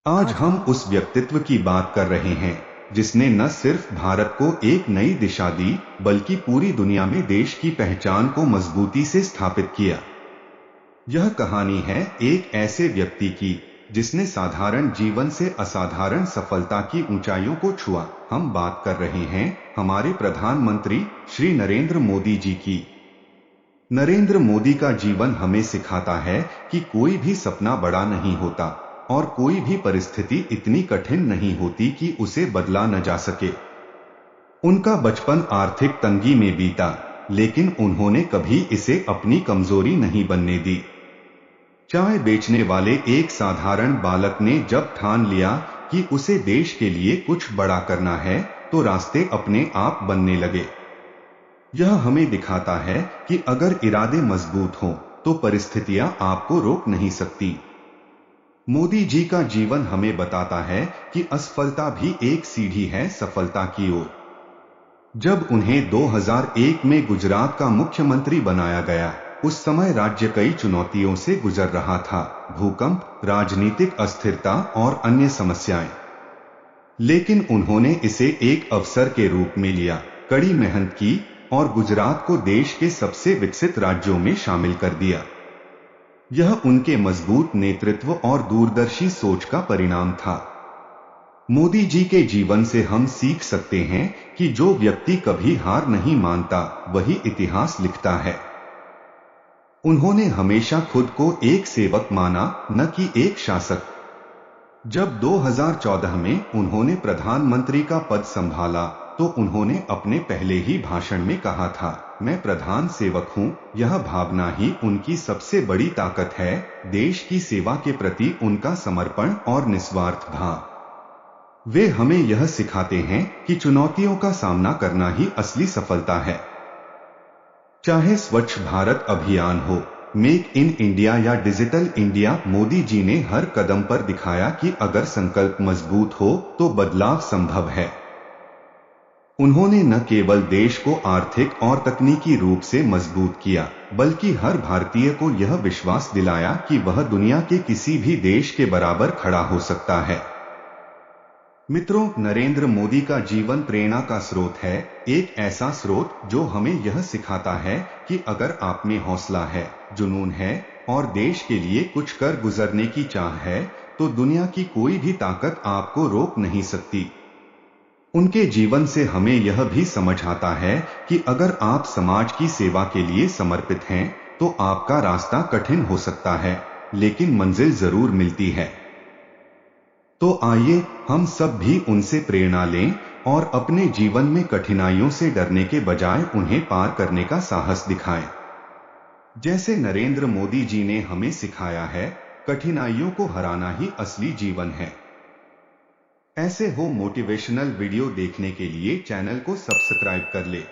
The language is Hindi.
आज हम उस व्यक्तित्व की बात कर रहे हैं जिसने न सिर्फ भारत को एक नई दिशा दी बल्कि पूरी दुनिया में देश की पहचान को मजबूती से स्थापित किया। यह कहानी है एक ऐसे व्यक्ति की जिसने साधारण जीवन से असाधारण सफलता की ऊंचाइयों को छुआ। हम बात कर रहे हैं हमारे प्रधानमंत्री श्री नरेंद्र मोदी जी की। नरेंद्र मोदी का जीवन हमें सिखाता है कि कोई भी सपना बड़ा नहीं होता और कोई भी परिस्थिति इतनी कठिन नहीं होती कि उसे बदला न जा सके। उनका बचपन आर्थिक तंगी में बीता, लेकिन उन्होंने कभी इसे अपनी कमजोरी नहीं बनने दी। चाय बेचने वाले एक साधारण बालक ने जब ठान लिया कि उसे देश के लिए कुछ बड़ा करना है, तो रास्ते अपने आप बनने लगे। यह हमें दिखाता है कि अगर इरादे मजबूत हों, तो परिस्थितियां आपको रोक नहीं सकती। मोदी जी का जीवन हमें बताता है कि असफलता भी एक सीढ़ी है सफलता की ओर। जब उन्हें 2001 में गुजरात का मुख्यमंत्री बनाया गया, उस समय राज्य कई चुनौतियों से गुजर रहा था। भूकंप, राजनीतिक अस्थिरता और अन्य समस्याएं। लेकिन उन्होंने इसे एक अवसर के रूप में लिया, कड़ी मेहनत की और गुजरात को देश के सबसे विकसित राज्यों में शामिल कर दिया। यह उनके मजबूत नेतृत्व और दूरदर्शी सोच का परिणाम था। मोदी जी के जीवन से हम सीख सकते हैं कि जो व्यक्ति कभी हार नहीं मानता, वही इतिहास लिखता है। उन्होंने हमेशा खुद को एक सेवक माना, न कि एक शासक। जब 2014 में उन्होंने प्रधानमंत्री का पद संभाला, तो उन्होंने अपने पहले ही भाषण में कहा था, मैं प्रधान सेवक हूं। यह भावना ही उनकी सबसे बड़ी ताकत है, देश की सेवा के प्रति उनका समर्पण और निस्वार्थ भाव। वे हमें यह सिखाते हैं कि चुनौतियों का सामना करना ही असली सफलता है। चाहे स्वच्छ भारत अभियान हो, मेक इन इंडिया या डिजिटल इंडिया, मोदी जी ने हर कदम पर दिखाया कि अगर संकल्प मजबूत हो तो बदलाव संभव है। उन्होंने न केवल देश को आर्थिक और तकनीकी रूप से मजबूत किया, बल्कि हर भारतीय को यह विश्वास दिलाया कि वह दुनिया के किसी भी देश के बराबर खड़ा हो सकता है। मित्रों, नरेंद्र मोदी का जीवन प्रेरणा का स्रोत है, एक ऐसा स्रोत जो हमें यह सिखाता है कि अगर आप में हौसला है, जुनून है और देश के लिए कुछ कर गुजरने की चाह है, तो दुनिया की कोई भी ताकत आपको रोक नहीं सकती। उनके जीवन से हमें यह भी समझ आता है कि अगर आप समाज की सेवा के लिए समर्पित हैं, तो आपका रास्ता कठिन हो सकता है, लेकिन मंजिल जरूर मिलती है। तो आइए हम सब भी उनसे प्रेरणा लें और अपने जीवन में कठिनाइयों से डरने के बजाय उन्हें पार करने का साहस दिखाएं। जैसे नरेंद्र मोदी जी ने हमें सिखाया है, कठिनाइयों को हराना ही असली जीवन है। ऐसे हो मोटिवेशनल वीडियो देखने के लिए चैनल को सब्सक्राइब कर ले।